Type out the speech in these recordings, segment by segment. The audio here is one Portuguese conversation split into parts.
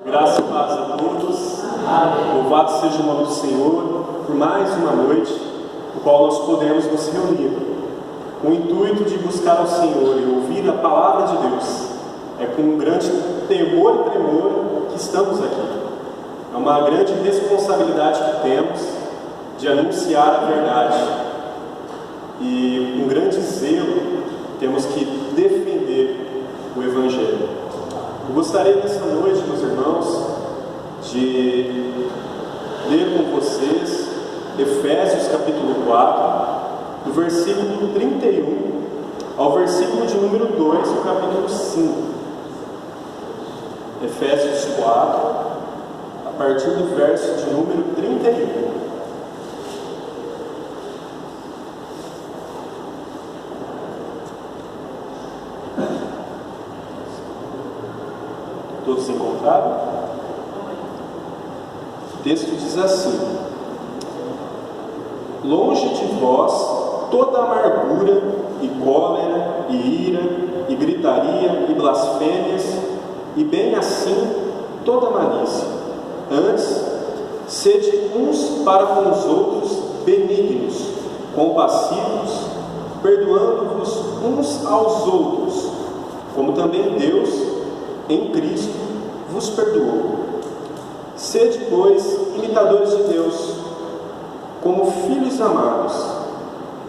Graça e paz a todos. Louvado seja o nome do Senhor por mais uma noite, no qual nós podemos nos reunir, com o intuito de buscar ao Senhor e ouvir a palavra de Deus. É com um grande temor e tremor que estamos aqui. É uma grande responsabilidade que temos de anunciar a verdade. E com grande zelo temos que defender o Evangelho. Eu gostaria nessa noite, meus irmãos, de ler com vocês Efésios capítulo 4, do versículo 31 ao versículo de número 2, do capítulo 5. Efésios 4, a partir do verso de número 31. Todos encontraram? O texto diz assim: longe de vós toda amargura e cólera e ira e gritaria e blasfêmias, e bem assim toda malícia. Antes, sede uns para com os outros benignos, compassivos, perdoando-vos uns aos outros, como também Deus em Cristo vos perdoou. Sede, pois, imitadores de Deus, como filhos amados,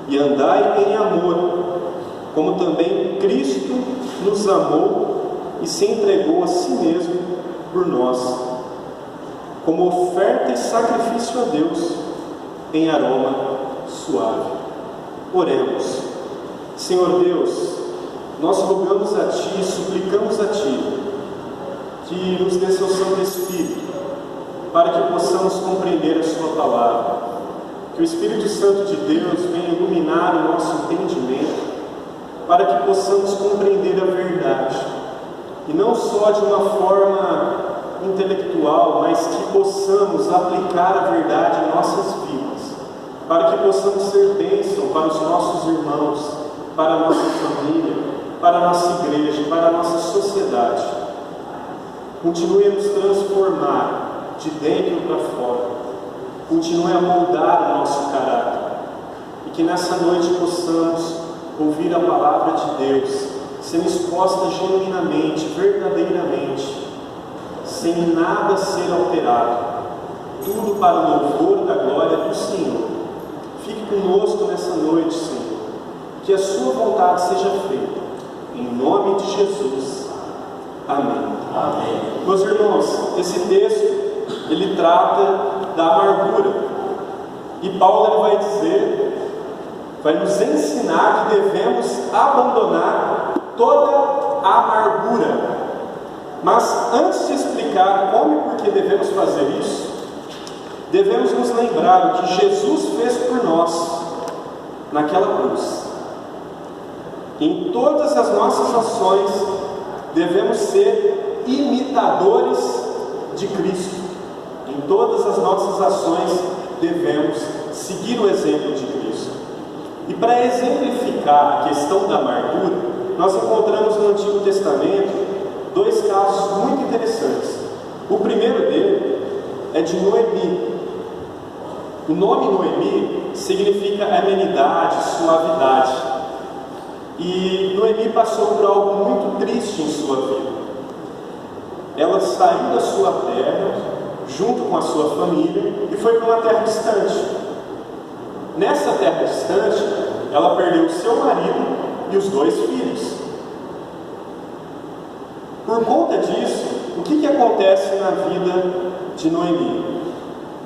e andai em amor, como também Cristo nos amou e se entregou a si mesmo por nós, como oferta e sacrifício a Deus, em aroma suave. Oremos. Senhor Deus, nós rogamos a Ti, suplicamos a Ti, que nos dê seu Santo Espírito, para que possamos compreender a Sua palavra. Que o Espírito Santo de Deus venha iluminar o nosso entendimento, para que possamos compreender a verdade, e não só de uma forma intelectual, mas que possamos aplicar a verdade em nossas vidas, para que possamos ser bênção para os nossos irmãos, para a nossa família, para a nossa igreja, para a nossa sociedade. Continue a nos transformar de dentro para fora. Continue a moldar o nosso caráter. E que nessa noite possamos ouvir a palavra de Deus, sendo exposta genuinamente, verdadeiramente, sem nada ser alterado. Tudo para o louvor da glória do Senhor. Fique conosco nessa noite, Senhor. Que a Sua vontade seja feita. Em nome de Jesus. Amém. Amém. Meus irmãos, esse texto, ele trata da amargura. E Paulo ele vai dizer, vai nos ensinar que devemos abandonar toda a amargura. Mas antes de explicar como e por que devemos fazer isso, devemos nos lembrar o que Jesus fez por nós naquela cruz. Em todas as nossas ações, devemos ser imitadores de Cristo. Em todas as nossas ações, devemos seguir o exemplo de Cristo. E para exemplificar a questão da amargura, nós encontramos no Antigo Testamento dois casos muito interessantes. O primeiro dele é de Noemi. O nome Noemi significa amenidade, suavidade. E Noemi passou por algo muito triste em sua vida. Ela saiu da sua terra, junto com a sua família, e foi para uma terra distante. Nessa terra distante, ela perdeu o seu marido e os 2 filhos. Por conta disso, o que acontece na vida de Noemi?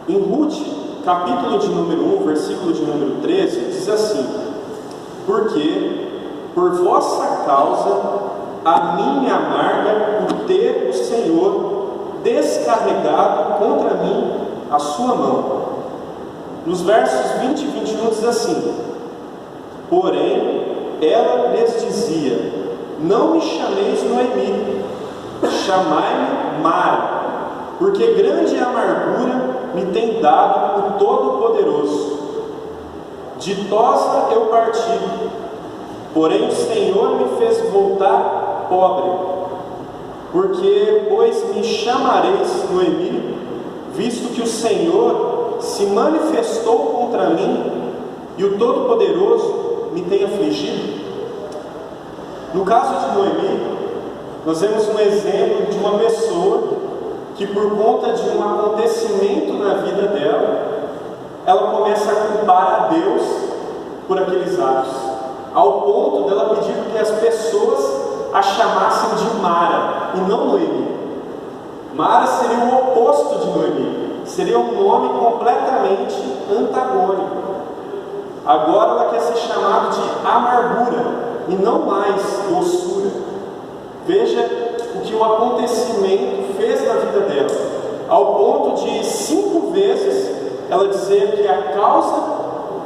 Em Ruth, capítulo de número 1, versículo de número 13, diz assim: porque por vossa causa a mim me amarga o ter o Senhor descarregado contra mim a sua mão. Nos versos 20 e 21 diz assim: porém ela lhes dizia: não me chameis Noemi, chamai-me Mara, porque grande amargura me tem dado o Todo-Poderoso. Ditosa eu parti, porém o Senhor me fez voltar pobre. Porque, pois me chamareis Noemi, visto que o Senhor se manifestou contra mim e o Todo-Poderoso me tem afligido? No caso de Noemi, nós vemos um exemplo de uma pessoa que, por conta de um acontecimento na vida dela, ela começa a culpar a Deus por aqueles atos, ao ponto dela pedir que as pessoas a chamassem de Mara e não Noemi. Mara seria o oposto de Noemi, seria um nome completamente antagônico. Agora ela quer ser chamada de amargura e não mais doçura. Veja o que o acontecimento fez na vida dela, ao ponto de 5 vezes ela dizer que a causa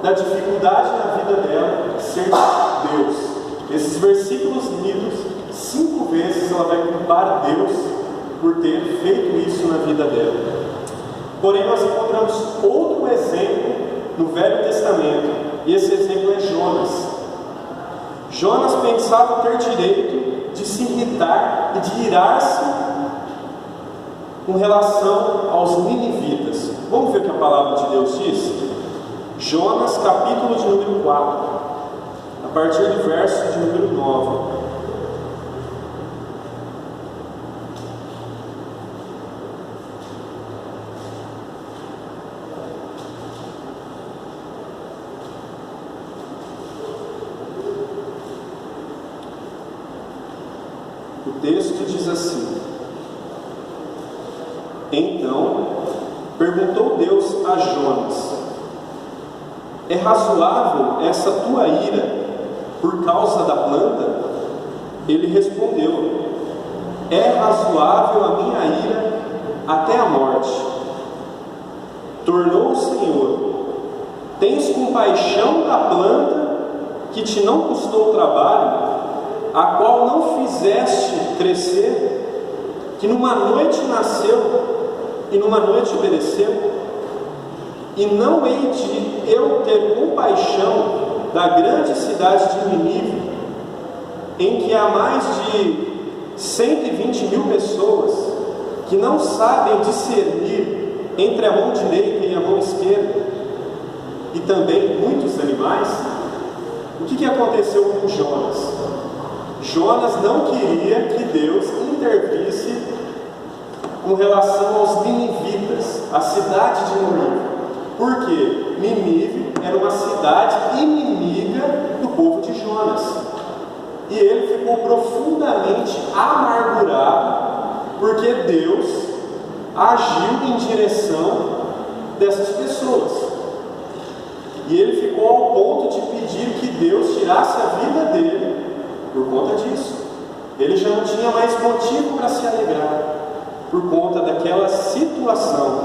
da dificuldade na vida dela ser Deus. Esses versículos lidos, 5 vezes ela vai culpar Deus por ter feito isso na vida dela. Porém, nós encontramos outro exemplo no Velho Testamento, e esse exemplo é Jonas. Jonas pensava ter direito de se irritar e de irar-se com relação aos ninivitas. Vamos ver o que a palavra de Deus diz? Jonas, capítulo de número 4, a partir do verso de número 9. O texto diz assim: Então perguntou Deus a Jonas: É razoável essa tua ira por causa da planta? Ele respondeu: É razoável a minha ira até a morte. Tornou o Senhor: Tens compaixão da planta que te não custou trabalho, a qual não fizeste crescer, que numa noite nasceu e numa noite pereceu? E não hei de eu ter compaixão da grande cidade de Nínive, em que há mais de 120.000 pessoas que não sabem discernir entre a mão direita e a mão esquerda, e também muitos animais? O que aconteceu com Jonas? Jonas não queria que Deus intervisse com relação aos ninivitas, a cidade de Nínive. Por quê? Nínive era uma cidade inimiga do povo de Jonas. E ele ficou profundamente amargurado, porque Deus agiu em direção dessas pessoas. E ele ficou ao ponto de pedir que Deus tirasse a vida dele por conta disso. Ele já não tinha mais motivo para se alegrar por conta daquela situação.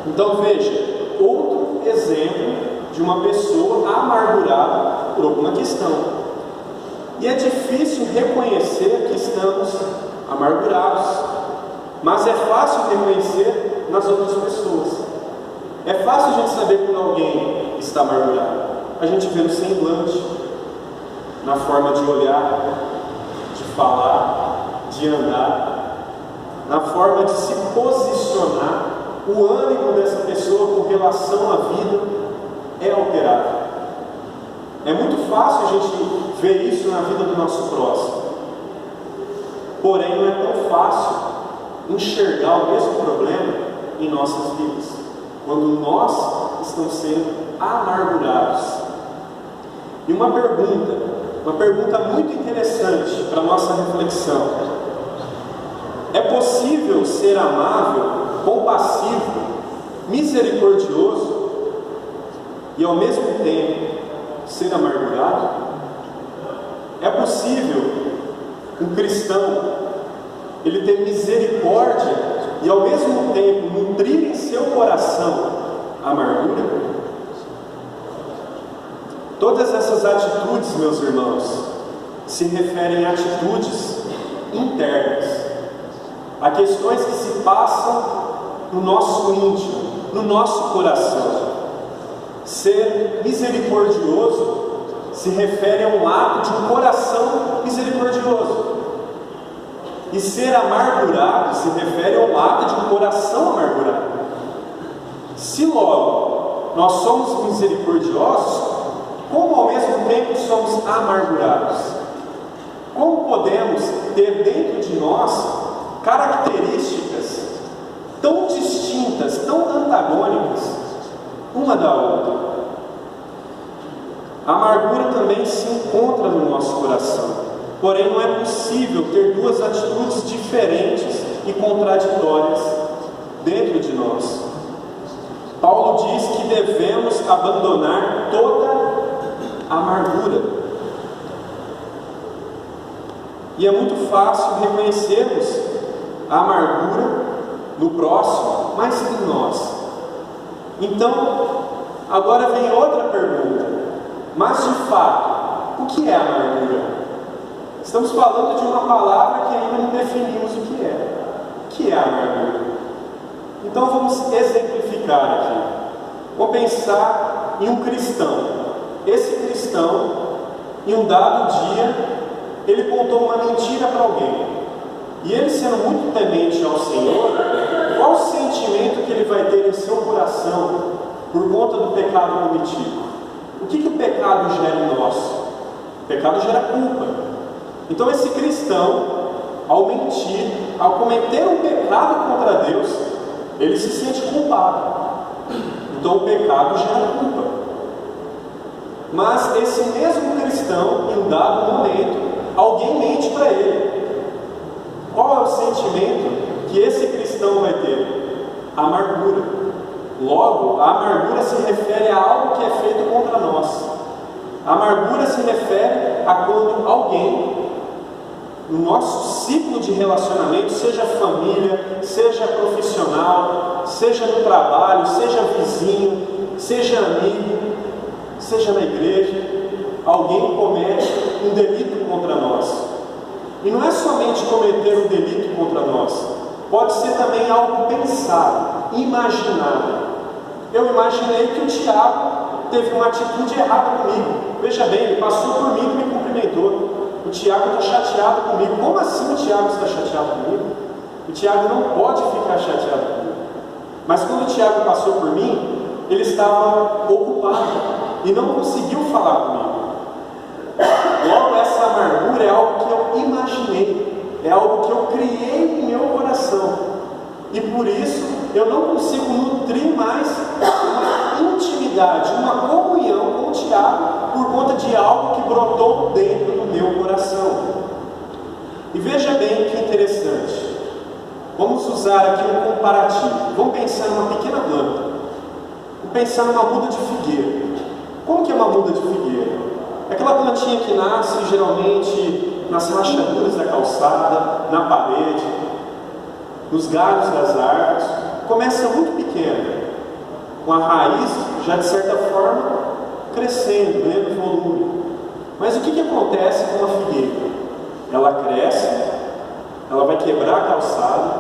Então veja, outro exemplo de uma pessoa amargurada por alguma questão. E é difícil reconhecer que estamos amargurados, mas é fácil reconhecer nas outras pessoas. É fácil a gente saber quando alguém está amargurado. A gente vê no semblante, na forma de olhar, de falar, de andar, na forma de se posicionar. O ânimo dessa pessoa com relação à vida é alterado. É muito fácil a gente ver isso na vida do nosso próximo. Porém, não é tão fácil enxergar o mesmo problema em nossas vidas, quando nós estamos sendo amargurados. E uma pergunta muito interessante para a nossa reflexão: é possível ser amável, compassivo, misericordioso e ao mesmo tempo ser amargurado? É possível um cristão ele ter misericórdia e ao mesmo tempo nutrir em seu coração a amargura? Todas essas atitudes, meus irmãos, se referem a atitudes internas, a questões que se passam no nosso íntimo, no nosso coração. Ser misericordioso se refere a um ato de um coração misericordioso. E ser amargurado se refere ao ato de um coração amargurado. Se logo nós somos misericordiosos, como ao mesmo tempo somos amargurados? Como podemos ter dentro de nós características tão distintas, tão antagônicas, uma da outra? A amargura também se encontra no nosso coração, porém não é possível ter duas atitudes diferentes e contraditórias dentro de nós. Paulo diz que devemos abandonar toda amargura. E é muito fácil reconhecermos a amargura no próximo, mas em nós. Então, agora vem outra pergunta. Mas de fato, o que é amargura? Estamos falando de uma palavra que ainda não definimos o que é. O que é amargura? Então vamos exemplificar aqui. Vamos pensar em um cristão. Esse cristão, em um dado dia, ele contou uma mentira para alguém. E ele, sendo muito temente ao Senhor, qual o sentimento que ele vai ter em seu coração por conta do pecado cometido? O que o pecado gera em nós? O pecado gera culpa. Então esse cristão, ao mentir, ao cometer um pecado contra Deus, ele se sente culpado. Então o pecado gera culpa. Mas esse mesmo cristão, em um dado momento, alguém mente para ele. Qual é o sentimento que esse cristão vai ter? Amargura. Logo, a amargura se refere a algo que é feito contra nós. A amargura se refere a quando alguém, no nosso ciclo de relacionamento, seja família, seja profissional, seja no trabalho, seja vizinho, seja amigo, seja na igreja, alguém comete um delito contra nós. E não é somente cometer um delito contra nós, pode ser também algo pensado, imaginado. Eu imaginei que o Tiago teve uma atitude errada comigo. Veja bem, ele passou por mim e me cumprimentou. O Tiago está chateado comigo. Como assim o Tiago está chateado comigo? O Tiago não pode ficar chateado comigo. Mas quando o Tiago passou por mim, ele estava ocupado e não conseguiu falar comigo. Logo, essa amargura é algo que eu imaginei, é algo que eu criei em meu coração. E por isso eu não consigo nutrir mais uma intimidade, uma comunhão com o Tiago por conta de algo que brotou dentro do meu coração. E veja bem que interessante. Vamos usar aqui um comparativo. Vamos pensar numa pequena planta. Vamos pensar numa muda de figueira. Como que é uma muda de figueira? Aquela plantinha que nasce geralmente nas rachaduras da calçada, na parede, nos galhos das árvores. Começa muito pequena, com a raiz já de certa forma crescendo, ganhando volume. Mas o que acontece com uma figueira? Ela cresce, ela vai quebrar a calçada,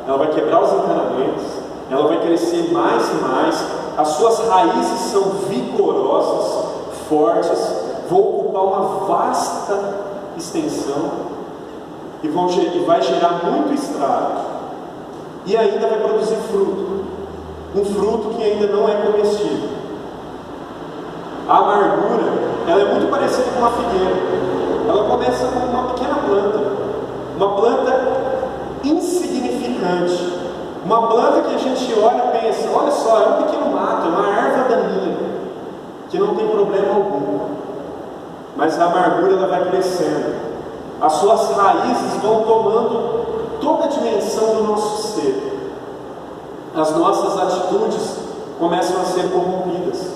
ela vai quebrar os encanamentos, ela vai crescer mais e mais, as suas raízes são vigorosas, fortes, vão ocupar uma vasta extensão e vai gerar muito estrago. E ainda vai produzir fruto, um fruto que ainda não é comestível. A amargura, ela é muito parecida com uma figueira. Ela começa com uma pequena planta insignificante, uma planta que a gente olha e pensa, olha só, é um pequeno mato, é uma erva daninha, que não tem problema algum. Mas a amargura, ela vai crescendo, as suas raízes vão tomando toda a dimensão do nosso ser. As nossas atitudes começam a ser corrompidas.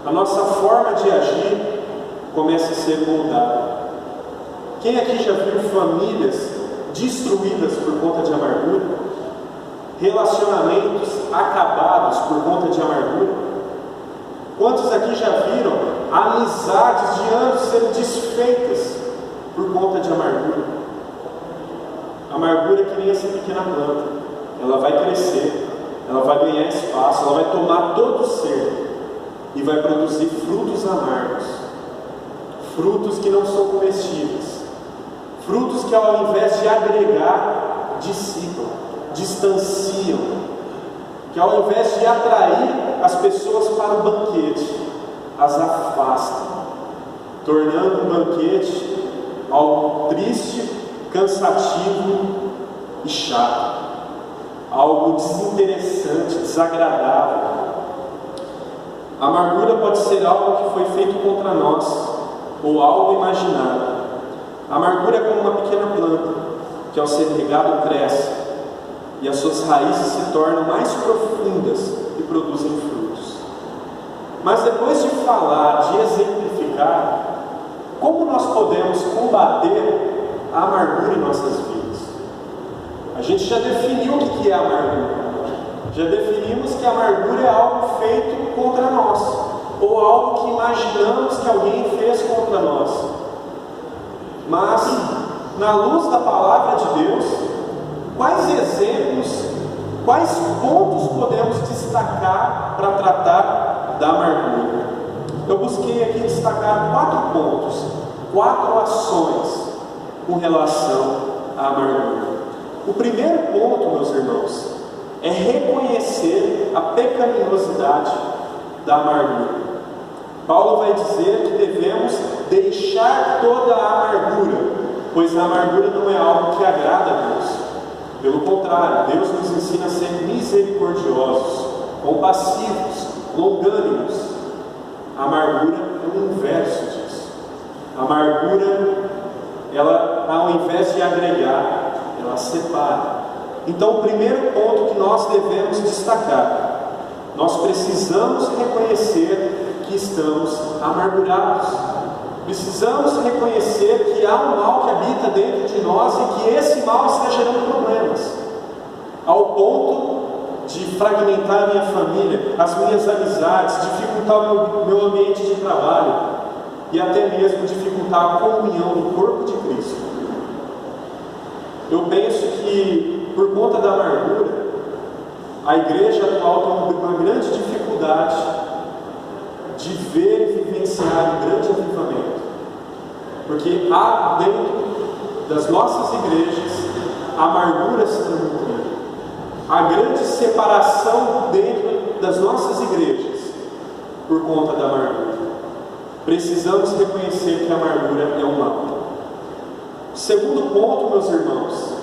A nossa forma de agir começa a ser moldada. Quem aqui já viu famílias destruídas por conta de amargura? Relacionamentos acabados por conta de amargura? Quantos aqui já viram amizades de anos sendo desfeitas por conta de amargura? A amargura é que nem essa pequena planta. Ela vai crescer, ela vai ganhar espaço, ela vai tomar todo o ser e vai produzir frutos amargos, frutos que não são comestíveis, Frutos que, ao invés de agregar, dissipam, distanciam, que ao invés de atrair as pessoas para o banquete, as afastam, tornando o banquete algo triste, cansativo e chato, algo desinteressante, desagradável. A amargura pode ser algo que foi feito contra nós, ou algo imaginado. A amargura é como uma pequena planta, que ao ser regada cresce, e as suas raízes se tornam mais profundas e produzem frutos. Mas depois de falar, de exemplificar, como nós podemos combater a amargura em nossas vidas? A gente já definiu o que é a amargura. Já definimos que a amargura é algo feito contra nós, ou algo que imaginamos que alguém fez contra nós. Mas, na luz da palavra de Deus, quais exemplos, quais pontos podemos destacar para tratar da amargura? Eu busquei aqui destacar 4 pontos, 4 ações com relação à amargura. O primeiro ponto, meus irmãos, é reconhecer a pecaminosidade da amargura. Paulo vai dizer que devemos deixar toda a amargura, pois a amargura não é algo que agrada a Deus. Pelo contrário, Deus nos ensina a ser misericordiosos, compassivos, longânimos. A amargura é o inverso disso. A amargura, ela, ao invés de agregar, ela separa. Então, o primeiro ponto que nós devemos destacar: nós precisamos reconhecer que estamos amargurados. Precisamos reconhecer que há um mal que habita dentro de nós e que esse mal está gerando problemas, ao ponto de fragmentar a minha família, as minhas amizades, dificultar o meu ambiente de trabalho e até mesmo dificultar a comunhão no corpo de Cristo. Eu penso que, por conta da amargura, a igreja atual tem uma grande dificuldade de ver e vivenciar um grande avivamento, porque há dentro das nossas igrejas a amargura se nutrindo, a grande separação dentro das nossas igrejas por conta da amargura. Precisamos reconhecer que a amargura é um mal. O segundo ponto, meus irmãos,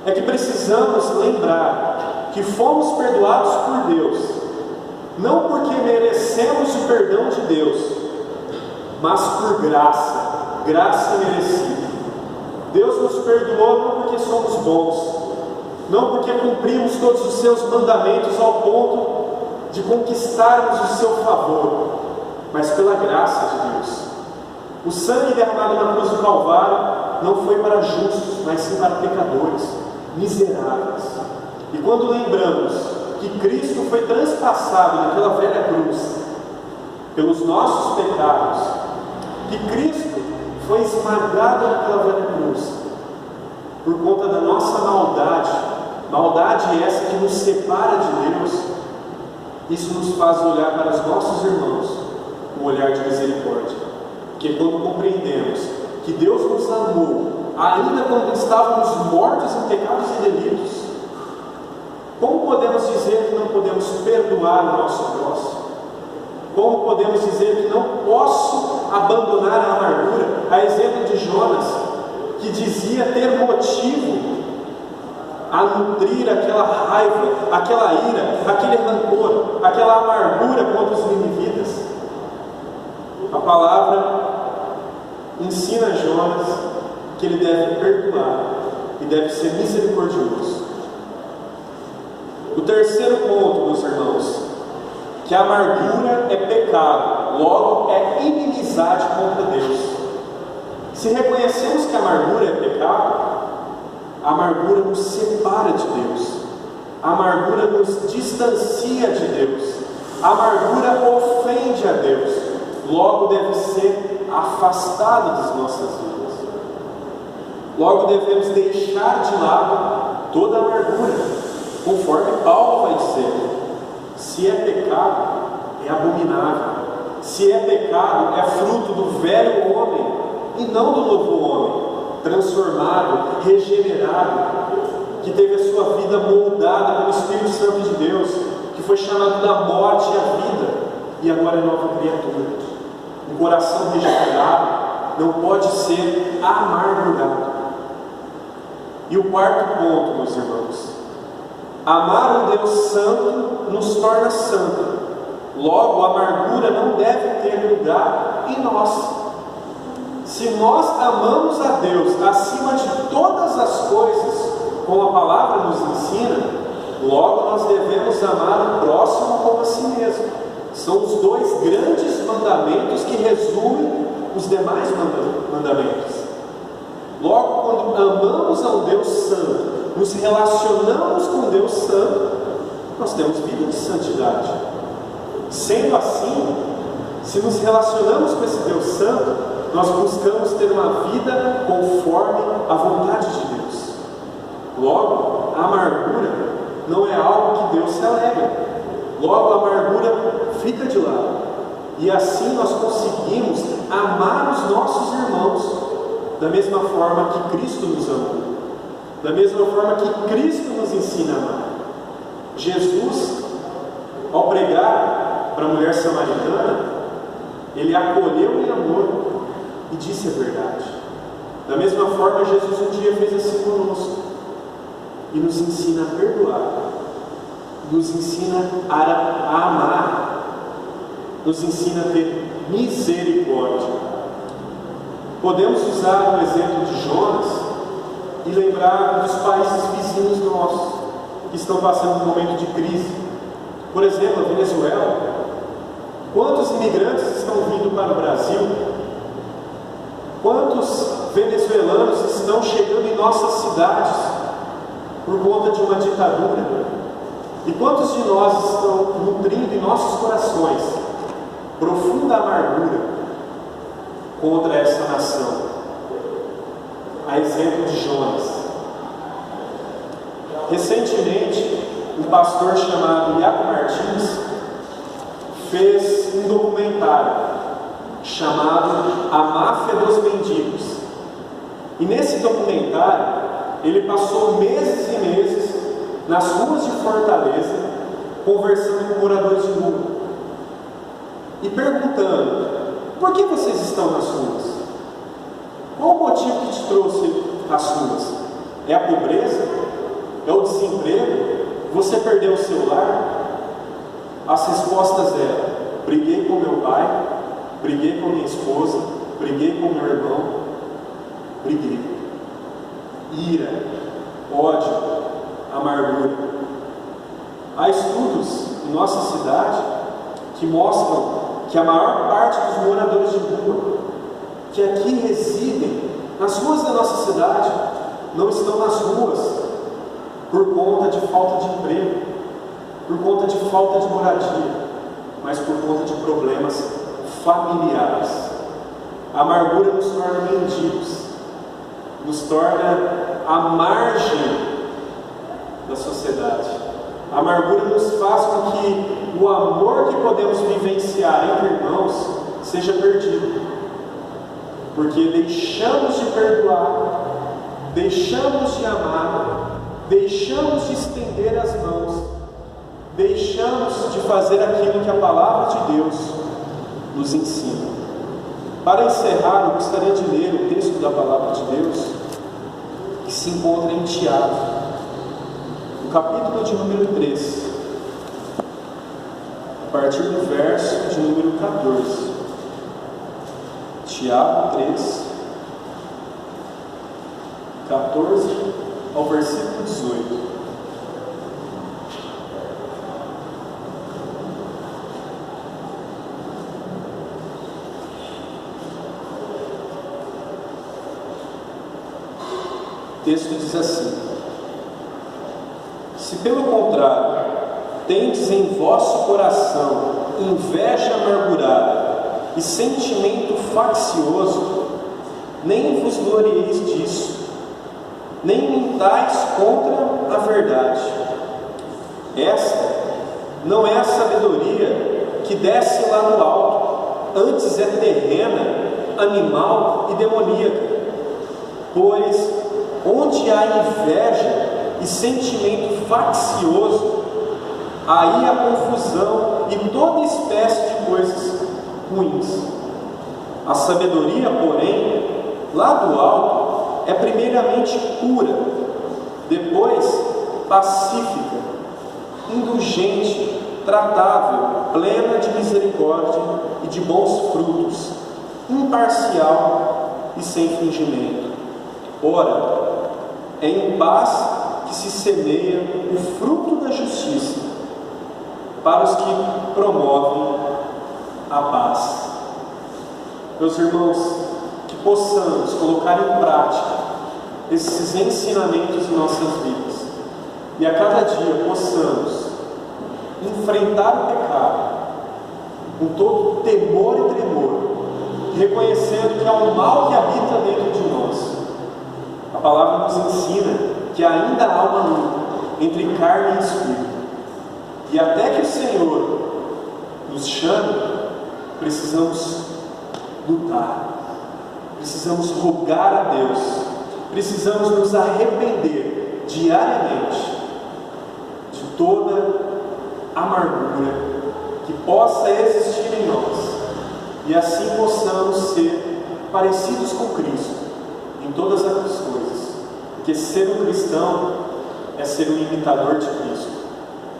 é que precisamos lembrar que fomos perdoados por Deus, não porque merecemos o perdão de Deus, mas por graça, graça merecida. Deus nos perdoou não porque somos bons, não porque cumprimos todos os seus mandamentos ao ponto de conquistarmos o seu favor, mas pela graça de Deus. O sangue derramado na cruz do Calvário não foi para justos, mas sim para pecadores, miseráveis. E quando lembramos que Cristo foi transpassado naquela velha cruz pelos nossos pecados, que Cristo foi esmagado naquela velha cruz por conta da nossa maldade, maldade essa que nos separa de Deus, isso nos faz olhar para os nossos irmãos com um olhar de misericórdia. Porque quando compreendemos que Deus nos amou, ainda quando estávamos mortos em pecados e delitos, como podemos dizer que não podemos perdoar o nosso próximo? Como podemos dizer que não posso abandonar a amargura? A exemplo de Jonas, que dizia ter motivo a nutrir aquela raiva, aquela ira, aquele rancor, aquela amargura contra os ninivitas. A palavra ensina Jonas que ele deve perdoar e deve ser misericordioso. O terceiro ponto, meus irmãos, que a amargura é pecado, logo é inimizade contra Deus. Se reconhecemos que a amargura é pecado, a amargura nos separa de Deus, a amargura nos distancia de Deus, a amargura ofende a Deus, logo deve ser afastado das nossas vidas. Logo devemos deixar de lado toda a amargura, conforme Paulo vai dizer: se é pecado, é abominável. Se é pecado, é fruto do velho homem e não do novo homem. transformado, regenerado, que teve a sua vida moldada pelo Espírito Santo de Deus, que foi chamado da morte à vida e agora é nova criatura. Um coração regenerado não pode ser amargurado. E o quarto ponto, meus irmãos: amar um Deus santo nos torna santo. Logo, a amargura não deve ter lugar em nós. Se nós amamos a Deus acima de todas as coisas, como a palavra nos ensina, logo nós devemos amar o próximo como a si mesmo. São os dois grandes mandamentos que resumem os demais mandamentos. Logo, quando amamos a um Deus santo, nos relacionamos com Deus santo, nós temos vida de santidade. Sendo assim, se nos relacionamos com esse Deus santo, nós buscamos ter uma vida conforme a vontade de Deus. Logo, a amargura não é algo que Deus se alegra. Logo, a amargura fica de lado. E assim nós conseguimos amar os nossos irmãos da mesma forma que Cristo nos amou, da mesma forma que Cristo nos ensina a amar. Jesus, ao pregar para a mulher samaritana, ele acolheu em amor e disse a verdade. Da mesma forma, Jesus um dia fez assim conosco e nos ensina a perdoar, nos ensina a amar, nos ensina a ter misericórdia. Podemos usar o exemplo de Jonas e lembrar dos países vizinhos nossos que estão passando um momento de crise. Por exemplo, a Venezuela. Quantos imigrantes estão vindo para o Brasil? Quantos venezuelanos estão chegando em nossas cidades por conta de uma ditadura? E quantos de nós estão nutrindo em nossos corações profunda amargura contra essa nação? A exemplo de Jonas. Recentemente, um pastor chamado Iaco Martins fez um documentário chamado A Máfia dos Mendigos. E nesse documentário, ele passou meses e meses nas ruas de Fortaleza, conversando com moradores de rua e perguntando: por que vocês estão nas ruas? Qual o motivo que te trouxe às ruas? É a pobreza? É o desemprego? Você perdeu o seu lar? As respostas eram: briguei com meu pai, briguei com minha esposa, briguei com meu irmão, briguei. Ira, ódio, amargura. Há estudos em nossa cidade que mostram que a maior parte dos moradores de rua que aqui residem nas ruas da nossa cidade não estão nas ruas por conta de falta de emprego, por conta de falta de moradia, mas por conta de problemas familiares. A amargura nos torna mendigos, nos torna à margem da sociedade. A amargura nos faz com que o amor que podemos vivenciar entre irmãos seja perdido, porque deixamos de perdoar, deixamos de amar, deixamos de estender as mãos, deixamos de fazer aquilo que a palavra de Deus nos ensina. Para encerrar, eu gostaria de ler o texto da palavra de Deus que se encontra em Tiago, no capítulo de número 3, a partir do verso de número 14. Tiago 3, 14 ao versículo 18. O texto diz assim: se pelo contrário tendes em vosso coração inveja amargurada e sentimento faccioso, nem vos glorieis disso, nem mintais contra a verdade. Esta não é a sabedoria que desce lá do alto, antes é terrena, animal e demoníaca. pois onde há inveja e sentimento faccioso, aí há confusão e toda espécie de coisas ruins. A sabedoria, porém, lá do alto, é primeiramente pura, depois pacífica, indulgente, tratável, plena de misericórdia e de bons frutos, imparcial e sem fingimento. Ora, é em paz que se semeia o fruto da justiça para os que promovem a paz. Meus irmãos, que possamos colocar em prática esses ensinamentos em nossas vidas e a cada dia possamos enfrentar o pecado com todo temor e tremor, reconhecendo que há um mal que habita dentro de nós. A palavra nos ensina que ainda há uma luta entre carne e espírito, e até que o Senhor nos chame, precisamos lutar, precisamos rogar a Deus, precisamos nos arrepender diariamente de toda amargura que possa existir em nós, e assim possamos ser parecidos com Cristo em todas as coisas, porque ser um cristão é ser um imitador de Cristo,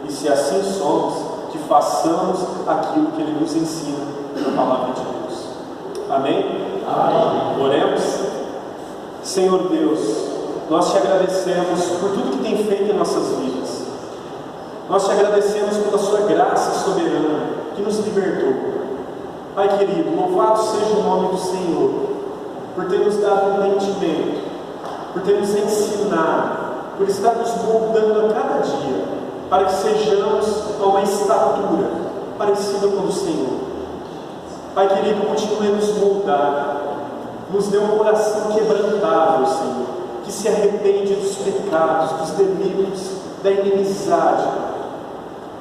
e se assim somos, que façamos aquilo que Ele nos ensina na palavra de Deus. Amém? Amém. Oremos. Senhor Deus, nós te agradecemos por tudo que tem feito em nossas vidas. Nós te agradecemos pela sua graça soberana que nos libertou. Pai querido, louvado seja o nome do Senhor por ter nos dado entendimento, por ter nos ensinado, por estar nos moldando a cada dia para que sejamos a uma estatura parecida com a do Senhor. Pai querido, continue a nos moldar, nos dê um coração quebrantável, Senhor, que se arrepende dos pecados, dos delitos, da inimizade,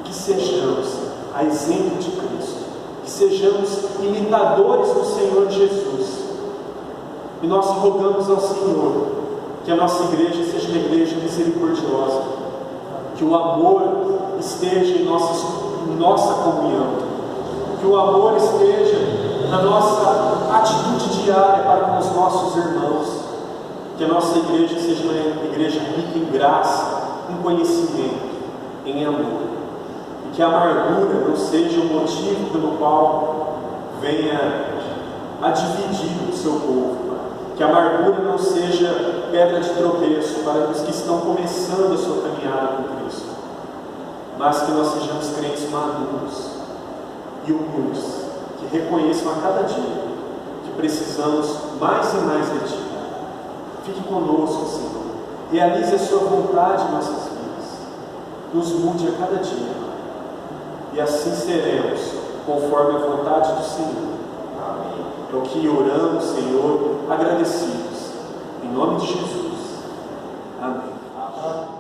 que sejamos a exemplo de Cristo, que sejamos imitadores do Senhor Jesus. E nós rogamos ao Senhor que a nossa igreja seja uma igreja misericordiosa, que o amor esteja em nossa comunhão, que o amor esteja na nossa atitude diária para com os nossos irmãos, que a nossa igreja seja uma igreja rica em graça, em conhecimento, em amor, e que a amargura não seja o motivo pelo qual venha a dividir o seu povo, que a amargura não seja pedra de tropeço para os que estão começando a sua caminhada com Cristo, mas que nós sejamos crentes maduros e humildes, que reconheçam a cada dia que precisamos mais e mais de Ti. Fique conosco, Senhor, realize a Sua vontade em nossas vidas, nos mude a cada dia, e assim seremos conforme a vontade do Senhor. Amém. É o que oramos, Senhor, agradecidos, em nome de Jesus. Amém.